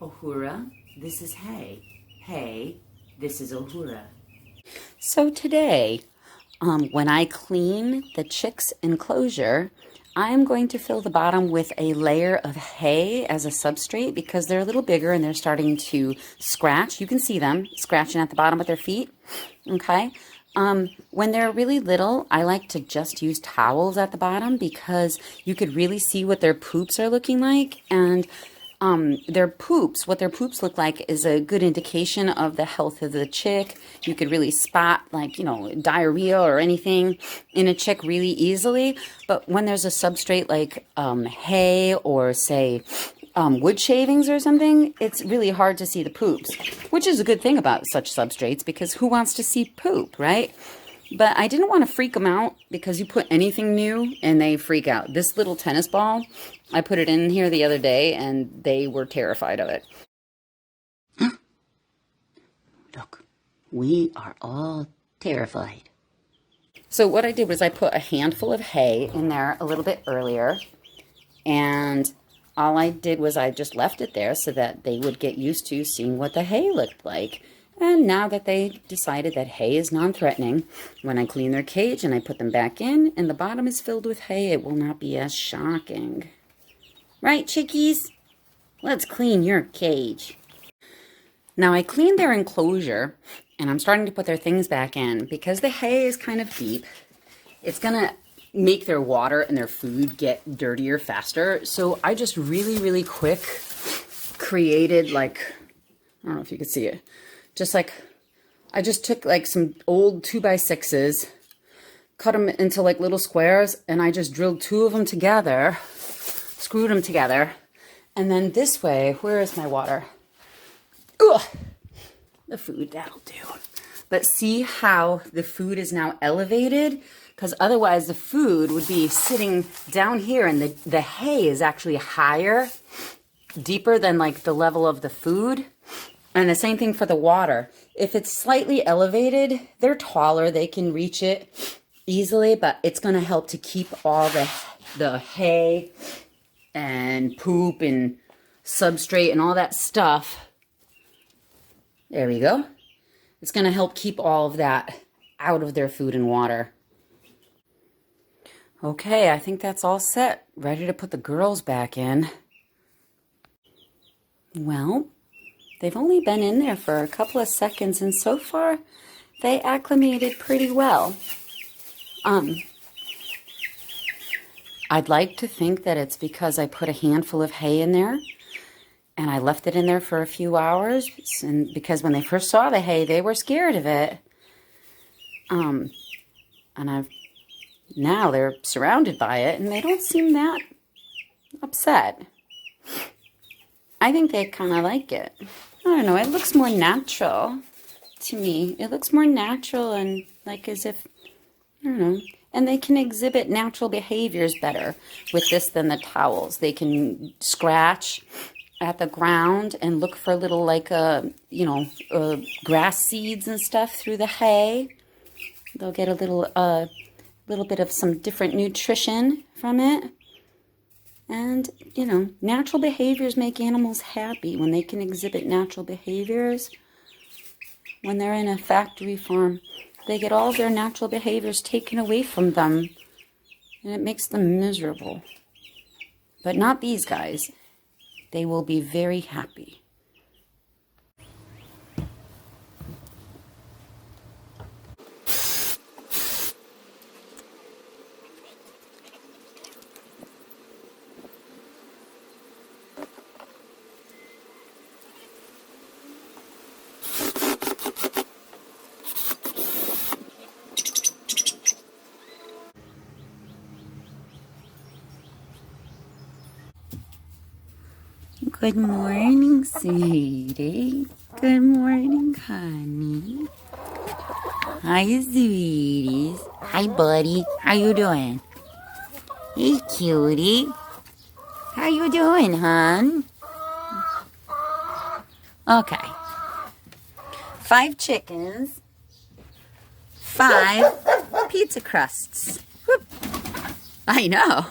Uhura, this is hay. Hay, this is Uhura. So today, when I clean the chick's enclosure, I'm going to fill the bottom with a layer of hay as a substrate because they're a little bigger and they're starting to scratch. You can see them scratching at the bottom with their feet, okay? When they're really little, I like to just use towels at the bottom because you could really see what their poops are looking like, and what their poops look like is a good indication of the health of the chick. You could really spot, like, diarrhea or anything in a chick really easily. But when there's a substrate like hay or, say, wood shavings or something, it's really hard to see the poops, which is a good thing about such substrates because who wants to see poop, right? But I didn't want to freak them out because you put anything new and they freak out. This little tennis ball, I put it in here the other day and they were terrified of it. Look, we are all terrified. So what I did was I put a handful of hay in there a little bit earlier, and all I did was I just left it there so that they would get used to seeing what the hay looked like. And now that they decided that hay is non-threatening, when I clean their cage and I put them back in and the bottom is filled with hay, it will not be as shocking. Right, chickies? Let's clean your cage. Now I cleaned their enclosure and I'm starting to put their things back in because the hay is kind of deep. It's going to make their water and their food get dirtier faster. So I just really quick created, like, I don't know if you can see it. I just took like some old 2x6s, cut them into like little squares, and I just drilled two of them together, screwed them together, and then this way, where is my water? Ugh, the food, that'll do. But see how the food is now elevated? Because otherwise the food would be sitting down here and the hay is actually higher, deeper than like the level of the food. And the same thing for the water. If it's slightly elevated, they're taller, they can reach it easily, but it's going to help to keep all the hay and poop and substrate and all that stuff. There we go. It's going to help keep all of that out of their food and water. Okay, I think that's all set. Ready to put the girls back in. Well, they've only been in there for a couple of seconds, and so far, they acclimated pretty well. I'd like to think that it's because I put a handful of hay in there, and I left it in there for a few hours, and because when they first saw the hay, they were scared of it. Now they're surrounded by it, and they don't seem that upset. I think they kind of like it. I don't know, it looks more natural to me. It looks more natural and like as if, I don't know. And they can exhibit natural behaviors better with this than the towels. They can scratch at the ground and look for little like, grass seeds and stuff through the hay. They'll get a little bit of some different nutrition from it. And, natural behaviors make animals happy when they can exhibit natural behaviors. When they're in a factory farm, they get all their natural behaviors taken away from them, and it makes them miserable. But not these guys. They will be very happy. Good morning, sweetie. Good morning, honey. Hi, sweeties. Hi, buddy. How you doing? Hey, cutie. How you doing, hon? Okay. 5 chickens. 5 pizza crusts. Whoop. I know.